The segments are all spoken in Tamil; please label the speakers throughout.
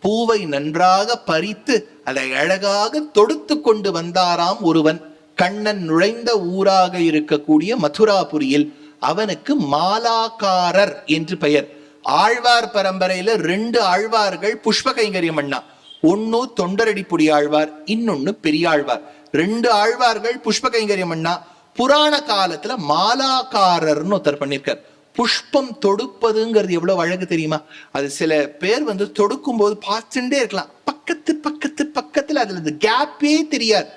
Speaker 1: பூவை நன்றாக பறித்து அதை அழகாக தொடுத்து கொண்டு வந்தாராம் ஒருவன். கண்ணன் நுழைந்த ஊராக இருக்கக்கூடிய மதுராபுரியில். அவனுக்கு மாலாக்காரர் என்று பெயர். ஆழ்வார் பரம்பரையில 2 ஆழ்வார்கள் புஷ்ப கைங்கரியம் பண்ணா. ஒன்னு தொண்டரடிப்புடி ஆழ்வார், இன்னொன்னு பெரியாழ்வார். 2 ஆழ்வார்கள் புஷ்ப கைங்கரியம் பண்ணா. புராண காலத்துல மாலாக்காரர்னு ஒருத்தர் பண்ணிருக்கார். புஷ்பம் தொடுப்பதுங்கிறது எவ்வளவு அழகு தெரியுமா? அது சில பேர் தொடுக்கும் போது பார்த்துட்டே இருக்கலாம். பக்கத்துல அதுல கேப்பே தெரியாது.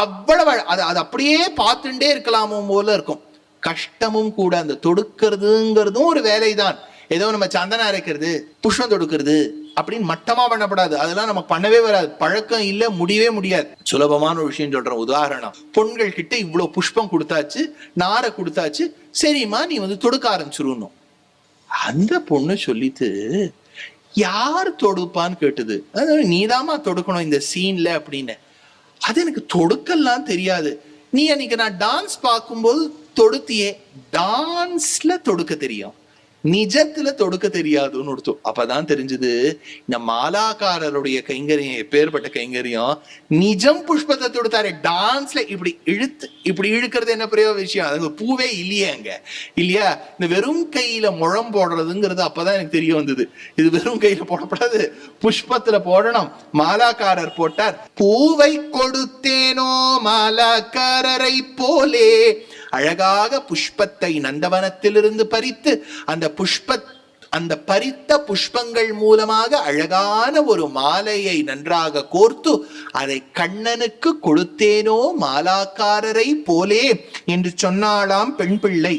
Speaker 1: அவ்வளவு அது அப்படியே பார்த்துட்டே இருக்கலாமோ போல இருக்கும். கஷ்டமும் கூட. அந்த தொடுக்கிறதுங்கிறதும் ஒரு வேலைதான். ஏதோ நம்ம சந்தனம் அரைக்கிறது, புஷ்பம் தொடுக்கிறது அப்படின்னு மட்டமா பண்ணப்படாது. அதெல்லாம் நமக்கு பண்ணவே வராது. பழக்கம் இல்ல, முடியவே முடியாது. சுலபமான ஒரு விஷயம் சொல்றேன். உதாரணம், பொண்கள் கிட்ட இவ்வளவு புஷ்பம் கொடுத்தாச்சு, நாரை கொடுத்தாச்சு, சரிம்மா நீ தொடுக்க ஆரம்பிச்சிருணும். அந்த பொண்ணு சொல்லிட்டு யார் தொடுப்பான்னு கேட்டுது. அதாவது நீதாமா தொடுக்கணும் இந்த சீன்ல அப்படின்னு. அது எனக்கு தொடுக்கலாம் தெரியாது. நீ அன்னைக்கு நான் டான்ஸ் பார்க்கும்போது தொடுத்தியே. டான்ஸ்ல தொடுக்க தெரியும், நிஜத்துல தொடுக்க தெரியாதுன்னு ஒருத்தம். அப்பதான் தெரிஞ்சது இந்த மாலாக்காரருடைய கைங்கரியம் எப்பேற்பட்ட கைங்கரியம். நிஜம் புஷ்பத்தை தொடுத்தாரு. டான்ஸ்ல இப்படி இப்படி இழுக்கிறது என்ன பெரிய விஷயம். அது பூவே இல்லையே அங்க, இல்லையா? இந்த வெறும் கையில முழம் போடுறதுங்கிறது அப்பதான் எனக்கு தெரிய வந்தது. இது வெறும் கையில போடப்படாது, புஷ்பத்துல போடணும். மாலாக்காரர் போட்டார். பூவை கொடுத்தேனோ மாலாக்காரரை போலே. அழகாக புஷ்பத்தை நந்தவனத்திலிருந்து பறித்து அந்த பறித்த புஷ்பங்கள் மூலமாக அழகான ஒரு மாலையை நன்றாக கோர்த்து அதை கண்ணனுக்கு கொடுத்தேனோ மாலாக்காரரை போலே என்று சொன்னாளாம் பெண் பிள்ளை.